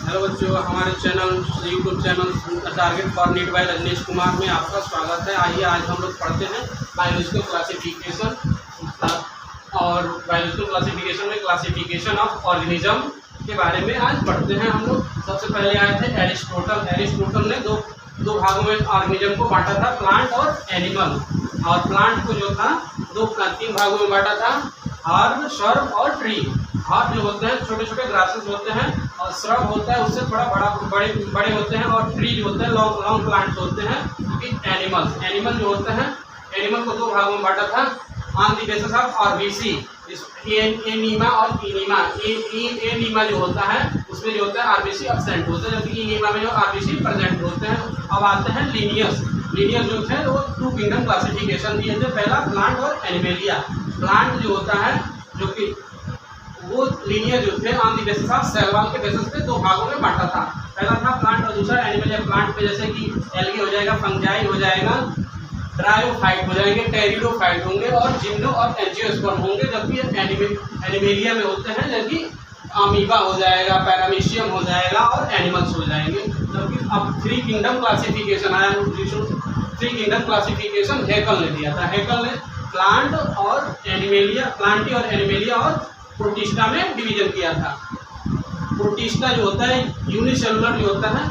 Hello बच्चों, हमारे YouTube channel target for NEET by Rajneesh Kumar में आपका स्वागत है। आइए आज हम लोग पढ़ते हैं बायोलॉजिकल क्लासिफिकेशन और बायोलॉजिकल क्लासिफिकेशन में क्लासिफिकेशन ऑफ ऑर्गेनिज्म के बारे में आज पढ़ते हैं हम लोग। सबसे पहले आए थे एरिस्टोटल ने दो भागों में ऑर्गेनिज्म को बांटा था, प्लांट और एनिमल। और प्लांट को जो था तीन भागों में बांटा था, हर्ब, श्रब और ट्री। हर्ब जो होते हैं छोटे छोटे ग्रासेस होते हैं, और श्रब होता है उससे थोड़ा बड़े होते हैं, और ट्री जो होते हैं लॉन्ग प्लांट्स होते हैं। एनिमल जो होते हैं, एनिमल को दो भागों में बांटा था on the basis of RBC, enema और इनीमा। एनीमा जो होता है उसमें जो होता है आरबीसी एब्सेंट होता है, जबकि इनीमा में जो आरबीसी प्रेजेंट होते हैं। अब आते हैं लीनियस जो थे वो टू किंगडम क्लासिफिकेशन दिए थे, पहला प्लांट और एनिमेलिया। प्लांट जो होता है जो कि वो लीनियर जो थे on the basis of cell wall के बेसिस पे दो भागों में बांटा था। पहला था प्लांट और दूसरा एनिमेलिया। प्लांट पे जैसे कि एल्गी हो जाएगा, फंजाई हो जाएगा, ड्रायोफाइट हो जाएंगे, टेरिडोफाइट होंगे और जिम्नो और एंजियोस्पर्म होंगे। जबकि एनिमेलिया में होते हैं जबकि अमीबा हो जाएगा, पैरामीशियम हो जाएगा और एनिमल्स हो जाएंगे। जबकि अब थ्री किंगडम क्लासिफिकेशन आया, थ्री किंगडम क्लासिफिकेशन हैकल ने दिया था। हैकल ने प्लांटी और एनिमेलिया और प्रोटिस्टा में डिवीजन किया था। प्रोटिस्टा जो होता है यूनिसेलुलर जो होता है,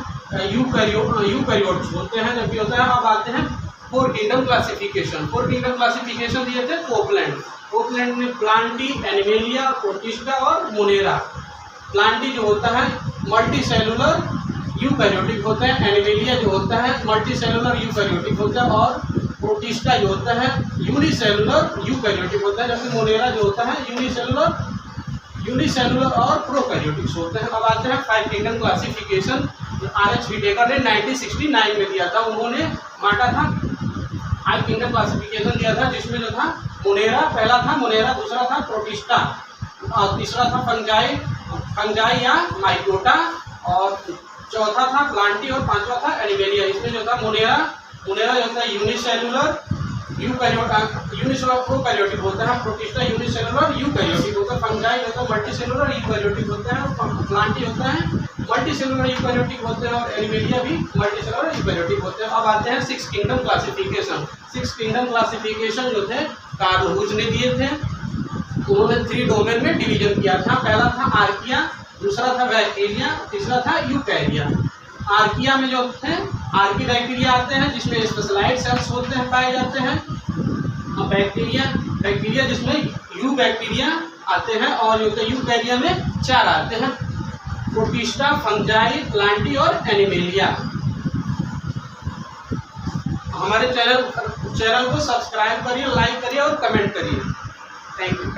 यूकैरियोट्स होते हैं जबकि होता है। अब आते हैं फोर किंगडम क्लासिफिकेशन दिए थे कोपलैंड में प्लांटी, एनिमेलिया, प्रोटिस्टा और मोनेरा। प्लांटी जो होता है मल्टी सेलुलर यूकैरियोटिक होता है, एनिमेलिया जो होता है मल्टी सेलुलर यूकैरियोटिक होता है, और प्रोटिस्टा जो होता है यूनिसेलुलर यूकैरियोटिक होता है, जबकि मोनेरा जो होता है यूनिसेलुलर और प्रोकैरियोटिक्स होते हैं। अब आते हैं five kingdom classification. R H. Whittaker ने 1969 में दिया था। उन्होंने बांटा था फाइव किंगडम क्लासिफिकेशन दिया था, जिसमें जो था मोनेरा, पहला था मोनेरा, दूसरा था प्रोटिस्टा और तीसरा था फंजाई या माइकोटा, और चौथा था प्लांटी और पांचवा था एनिमेलिया। इसमें जो था मोनेरा जो होता है यूनिसेलुलर प्रोकैरियोटिक होता है, प्रोटिस्टा यूनिसेलुलर यूकैरियोटिक होता है, फंजाई होता है मल्टीसेलुलर यूकैरियोटिक होता है, प्लांटी होता है मल्टीसेलुलर यूकैरियोटिक होते हैं, और एनिमेलिया भी मल्टीसेलुलर यूकैरियोटिक होते हैं। अब आते हैं सिक्स किंगडम क्लासिफिकेशन जो थे कार्ल हुज ने दिए थे। उन्होंने थ्री डोमेन में डिवीजन किया था। पहला था आर्किया, दूसरा था बैक्टीरिया, तीसरा था यूकैरिया। आर्किया में जो थे आर्की बैक्टीरिया आते हैं जिसमें स्पेशलाइज्ड सेल्स होते हैं, पाए जाते हैं। बैक्टीरिया जिसमें यू बैक्टीरिया आते हैं, और यूकैरिया में चार आते हैं, प्रोटिस्टा, फंजाई, प्लांटी और एनिमेलिया। हमारे चैनल को सब्सक्राइब करिए, लाइक करिए और कमेंट करिए। Thank you.